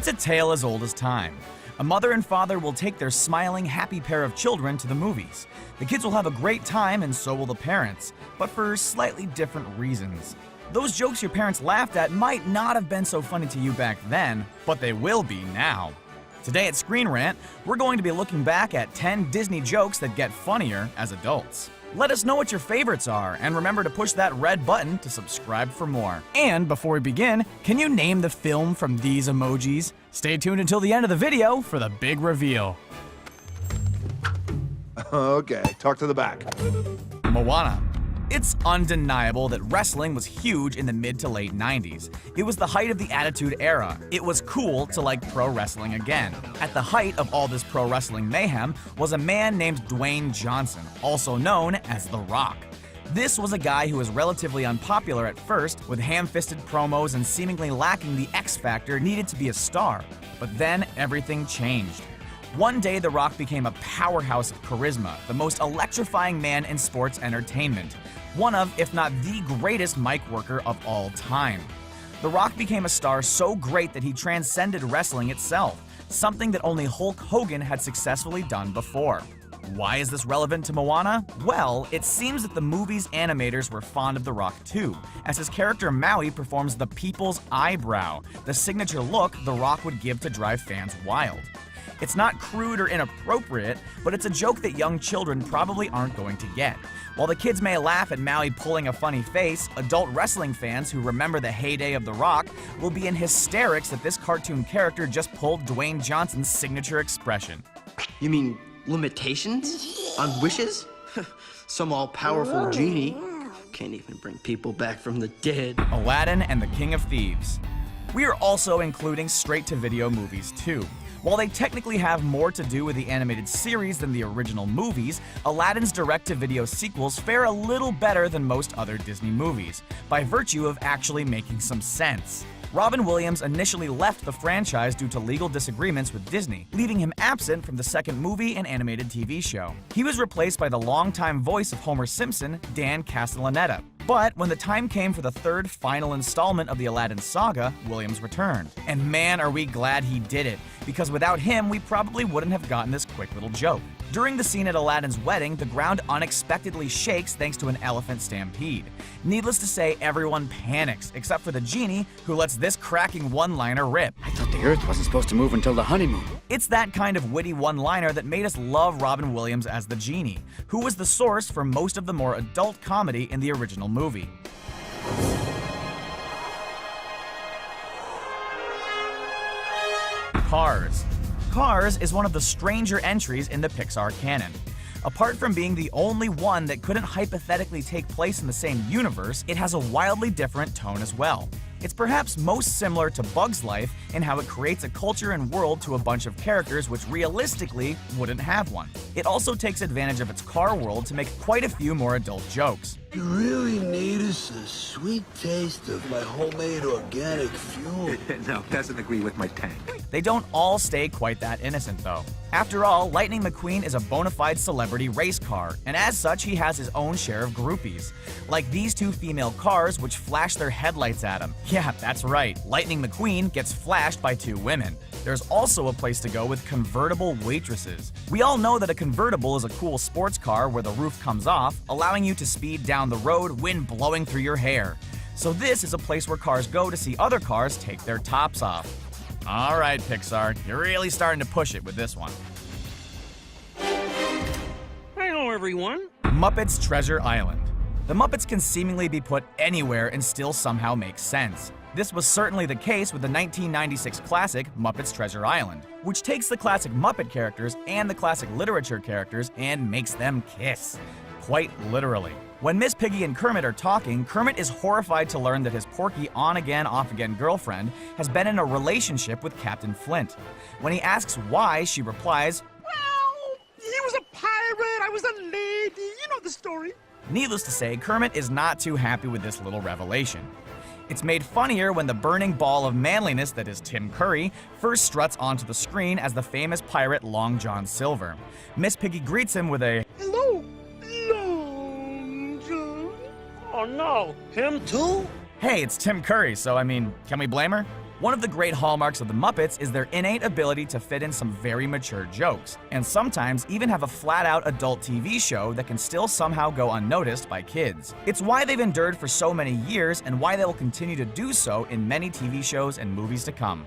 It's a tale as old as time. A mother and father will take their smiling, happy pair of children to the movies. The kids will have a great time and so will the parents, but for slightly different reasons. Those jokes your parents laughed at might not have been so funny to you back then, but they will be now. Today at Screen Rant, we're going to be looking back at 10 Disney jokes that get funnier as adults. Let us know what your favorites are, and remember to push that red button to subscribe for more. And before we begin, can you name the film from these emojis? Stay tuned until the end of the video for the big reveal. Okay, talk to the back. Moana. It's undeniable that wrestling was huge in the mid to late 90s. It was the height of the Attitude Era. It was cool to like pro wrestling again. At the height of all this pro wrestling mayhem was a man named Dwayne Johnson, also known as The Rock. This was a guy who was relatively unpopular at first, with ham-fisted promos and seemingly lacking the X factor needed to be a star. But then everything changed. One day, The Rock became a powerhouse of charisma, the most electrifying man in sports entertainment. One of, if not the greatest mic worker of all time. The Rock became a star so great that he transcended wrestling itself, something that only Hulk Hogan had successfully done before. Why is this relevant to Moana? Well, it seems that the movie's animators were fond of The Rock too, as his character Maui performs the people's eyebrow, the signature look The Rock would give to drive fans wild. It's not crude or inappropriate, but it's a joke that young children probably aren't going to get. While the kids may laugh at Maui pulling a funny face, adult wrestling fans who remember the heyday of The Rock will be in hysterics that this cartoon character just pulled Dwayne Johnson's signature expression. You mean limitations? On wishes? Some all-powerful genie can't even bring people back from the dead. Aladdin and the King of Thieves. We are also including straight-to-video movies too. While they technically have more to do with the animated series than the original movies, Aladdin's direct-to-video sequels fare a little better than most other Disney movies, by virtue of actually making some sense. Robin Williams initially left the franchise due to legal disagreements with Disney, leaving him absent from the second movie and animated TV show. He was replaced by the longtime voice of Homer Simpson, Dan Castellaneta. But when the time came for the third final installment of the Aladdin saga, Williams returned. And man, are we glad he did it, because without him, we probably wouldn't have gotten this quick little joke. During the scene at Aladdin's wedding, the ground unexpectedly shakes thanks to an elephant stampede. Needless to say, everyone panics, except for the genie, who lets this cracking one-liner rip. I thought the Earth wasn't supposed to move until the honeymoon. It's that kind of witty one-liner that made us love Robin Williams as the genie, who was the source for most of the more adult comedy in the original movie. Cars. Cars is one of the stranger entries in the Pixar canon. Apart from being the only one that couldn't hypothetically take place in the same universe, it has a wildly different tone as well. It's perhaps most similar to Bug's Life in how it creates a culture and world to a bunch of characters which realistically wouldn't have one. It also takes advantage of its car world to make quite a few more adult jokes. You really need us a sweet taste of my homemade organic fuel. No, doesn't agree with my tank. They don't all stay quite that innocent, though. After all, Lightning McQueen is a bona fide celebrity race car, and as such, he has his own share of groupies. Like these two female cars which flash their headlights at him. Yeah, that's right, Lightning McQueen gets flashed by two women. There's also a place to go with convertible waitresses. We all know that a convertible is a cool sports car where the roof comes off, allowing you to speed down the road, wind blowing through your hair. So this is a place where cars go to see other cars take their tops off. All right, Pixar, you're really starting to push it with this one. Hello, everyone. Muppets Treasure Island. The Muppets can seemingly be put anywhere and still somehow make sense. This was certainly the case with the 1996 classic Muppets Treasure Island, which takes the classic Muppet characters and the classic literature characters and makes them kiss. Quite literally. When Miss Piggy and Kermit are talking, Kermit is horrified to learn that his Porky on-again, off-again girlfriend has been in a relationship with Captain Flint. When he asks why, she replies, Well, he was a pirate, I was a lady, you know the story. Needless to say, Kermit is not too happy with this little revelation. It's made funnier when the burning ball of manliness that is Tim Curry first struts onto the screen as the famous pirate Long John Silver. Miss Piggy greets him with a, Hello, Long John. Oh no, him too? Hey, it's Tim Curry, so I mean, can we blame her? One of the great hallmarks of the Muppets is their innate ability to fit in some very mature jokes, and sometimes even have a flat-out adult TV show that can still somehow go unnoticed by kids. It's why they've endured for so many years and why they will continue to do so in many TV shows and movies to come.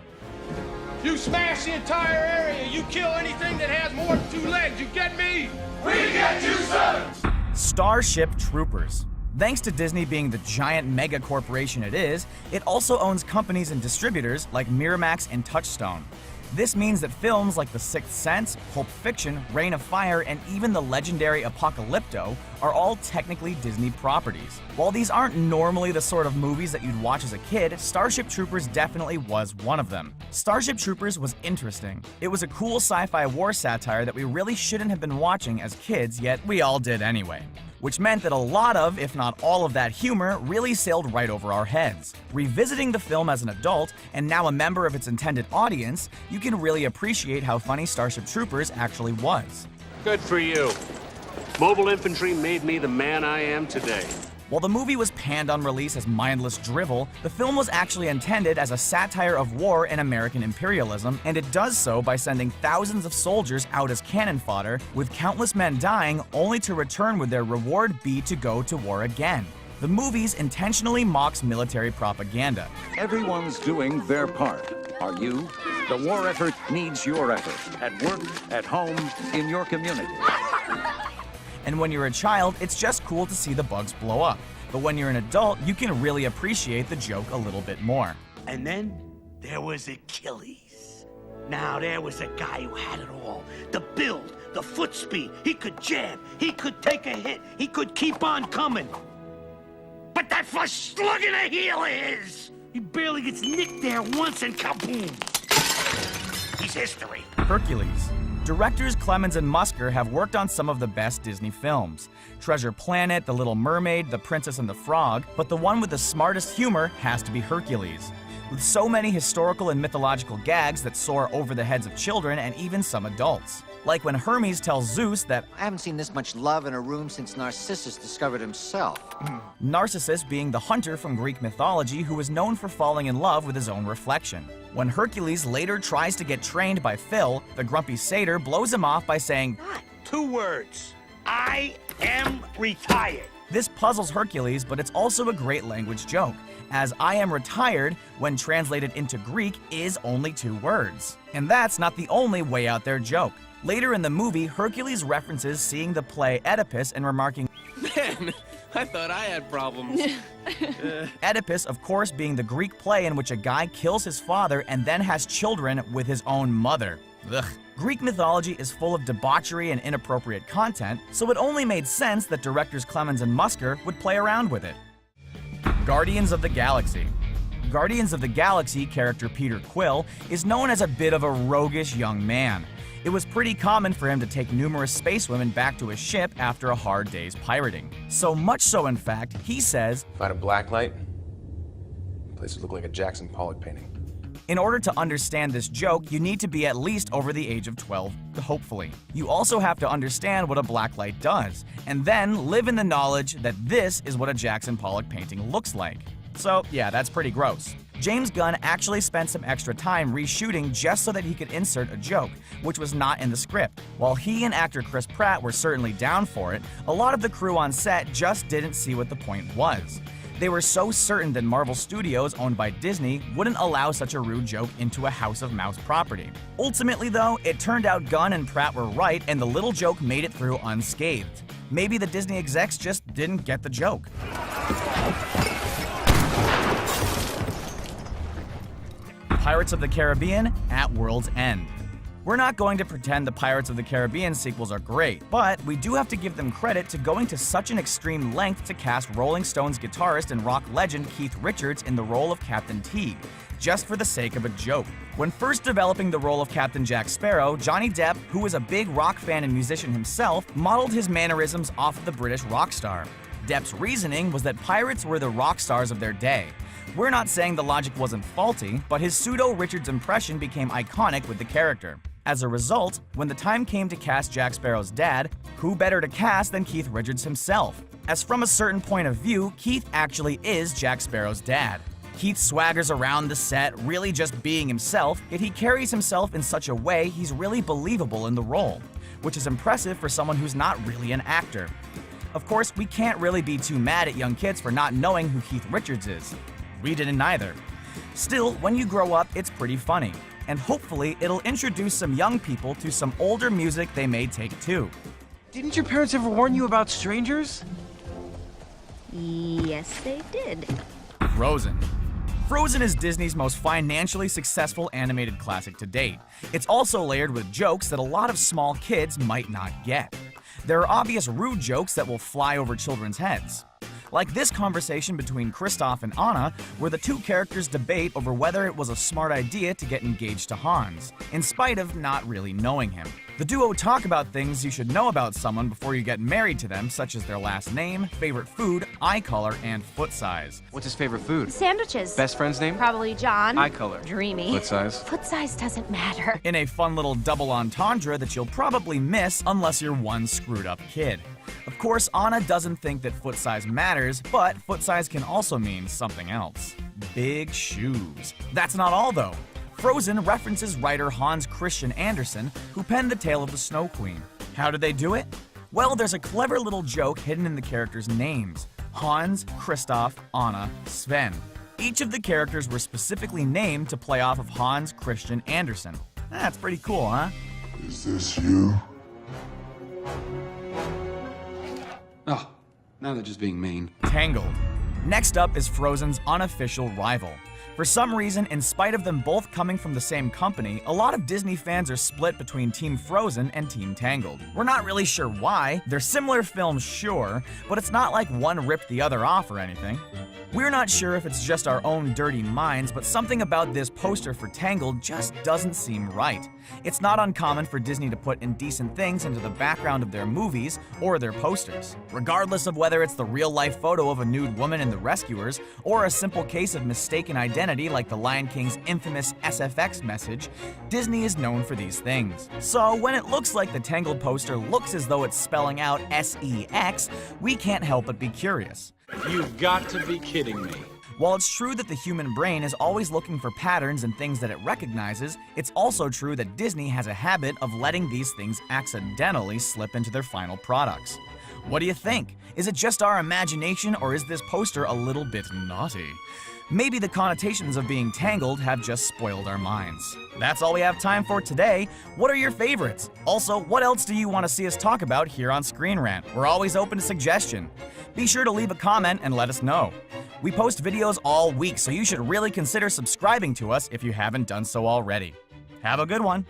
You smash the entire area, you kill anything that has more than 2 legs, you get me? We get you, sir! Starship Troopers. Thanks to Disney being the giant mega corporation it is, it also owns companies and distributors like Miramax and Touchstone. This means that films like The Sixth Sense, Pulp Fiction, Reign of Fire, and even the legendary Apocalypto are all technically Disney properties. While these aren't normally the sort of movies that you'd watch as a kid, Starship Troopers definitely was one of them. Starship Troopers was interesting. It was a cool sci-fi war satire that we really shouldn't have been watching as kids, yet we all did anyway. Which meant that a lot of, if not all of that humor, really sailed right over our heads. Revisiting the film as an adult, and now a member of its intended audience, you can really appreciate how funny Starship Troopers actually was. Good for you. Mobile infantry made me the man I am today. While the movie was panned on release as mindless drivel, the film was actually intended as a satire of war and American imperialism, and it does so by sending thousands of soldiers out as cannon fodder, with countless men dying only to return with their reward be to go to war again. The movie intentionally mocks military propaganda. Everyone's doing their part. Are you? The war effort needs your effort. At work, at home, in your community. And when you're a child, it's just cool to see the bugs blow up. But when you're an adult, you can really appreciate the joke a little bit more. And then there was Achilles. Now there was a guy who had it all. The build, the foot speed, he could jab, he could take a hit, he could keep on coming. But that first slug in the heel of his! He barely gets nicked there once and kaboom! He's history. Hercules. Directors Clemens and Musker have worked on some of the best Disney films. Treasure Planet, The Little Mermaid, The Princess and the Frog, but the one with the smartest humor has to be Hercules. With so many historical and mythological gags that soar over the heads of children and even some adults. Like when Hermes tells Zeus that I haven't seen this much love in a room since Narcissus discovered himself. Narcissus being the hunter from Greek mythology who was known for falling in love with his own reflection. When Hercules later tries to get trained by Phil, the grumpy satyr blows him off by saying, 2 words. I am retired. This puzzles Hercules, but it's also a great language joke, as I am retired, when translated into Greek, is only 2 words. And that's not the only way out there joke. Later in the movie, Hercules references seeing the play Oedipus and remarking, Man, I thought I had problems. Oedipus, of course, being the Greek play in which a guy kills his father and then has children with his own mother. Ugh. Greek mythology is full of debauchery and inappropriate content, so it only made sense that directors Clemens and Musker would play around with it. Guardians of the Galaxy. Guardians of the Galaxy character Peter Quill is known as a bit of a roguish young man. It was pretty common for him to take numerous space women back to his ship after a hard day's pirating. So much so, in fact, he says, If I had a black light, the place would look like a Jackson Pollock painting. In order to understand this joke, you need to be at least over the age of 12, hopefully. You also have to understand what a black light does, and then live in the knowledge that this is what a Jackson Pollock painting looks like. So yeah, that's pretty gross. James Gunn actually spent some extra time reshooting just so that he could insert a joke, which was not in the script. While he and actor Chris Pratt were certainly down for it, a lot of the crew on set just didn't see what the point was. They were so certain that Marvel Studios, owned by Disney, wouldn't allow such a rude joke into a House of Mouse property. Ultimately though, it turned out Gunn and Pratt were right and the little joke made it through unscathed. Maybe the Disney execs just didn't get the joke. Pirates of the Caribbean at World's End. We're not going to pretend the Pirates of the Caribbean sequels are great, but we do have to give them credit to going to such an extreme length to cast Rolling Stones guitarist and rock legend Keith Richards in the role of Captain Teague, just for the sake of a joke. When first developing the role of Captain Jack Sparrow, Johnny Depp, who was a big rock fan and musician himself, modeled his mannerisms off of the British rock star. Depp's reasoning was that pirates were the rock stars of their day. We're not saying the logic wasn't faulty, but his pseudo-Richards impression became iconic with the character. As a result, when the time came to cast Jack Sparrow's dad, who better to cast than Keith Richards himself? As from a certain point of view, Keith actually is Jack Sparrow's dad. Keith swaggers around the set, really just being himself, yet he carries himself in such a way he's really believable in the role, which is impressive for someone who's not really an actor. Of course, we can't really be too mad at young kids for not knowing who Keith Richards is. We didn't either. Still, when you grow up, it's pretty funny, and hopefully it'll introduce some young people to some older music they may take too. Didn't your parents ever warn you about strangers? Yes, they did. Frozen. Frozen is Disney's most financially successful animated classic to date. It's also layered with jokes that a lot of small kids might not get. There are obvious rude jokes that will fly over children's heads. Like this conversation between Kristoff and Anna, where the two characters debate over whether it was a smart idea to get engaged to Hans, in spite of not really knowing him. The duo talk about things you should know about someone before you get married to them, such as their last name, favorite food, eye color, and foot size. What's his favorite food? Sandwiches. Best friend's name? Probably John. Eye color. Dreamy. Foot size? Foot size doesn't matter. In a fun little double entendre that you'll probably miss unless you're one screwed up kid. Of course, Anna doesn't think that foot size matters, but foot size can also mean something else. Big shoes. That's not all though. Frozen references writer Hans Christian Andersen, who penned The Tale of the Snow Queen. How did they do it? Well, there's a clever little joke hidden in the characters' names: Hans, Kristoff, Anna, Sven. Each of the characters were specifically named to play off of Hans Christian Andersen. That's pretty cool, huh? Is this you? Oh, now they're just being mean. Tangled. Next up is Frozen's unofficial rival. For some reason, in spite of them both coming from the same company, a lot of Disney fans are split between Team Frozen and Team Tangled. We're not really sure why. They're similar films, sure, but it's not like one ripped the other off or anything. We're not sure if it's just our own dirty minds, but something about this poster for Tangled just doesn't seem right. It's not uncommon for Disney to put indecent things into the background of their movies or their posters. Regardless of whether it's the real-life photo of a nude woman in The Rescuers or a simple case of mistaken identity like the Lion King's infamous SFX message, Disney is known for these things. So when it looks like the Tangled poster looks as though it's spelling out SEX, we can't help but be curious. You've got to be kidding me. While it's true that the human brain is always looking for patterns in things that it recognizes, it's also true that Disney has a habit of letting these things accidentally slip into their final products. What do you think? Is it just our imagination, or is this poster a little bit naughty? Maybe the connotations of being tangled have just spoiled our minds. That's all we have time for today. What are your favorites? Also, what else do you want to see us talk about here on Screen Rant? We're always open to suggestion. Be sure to leave a comment and let us know. We post videos all week, so you should really consider subscribing to us if you haven't done so already. Have a good one.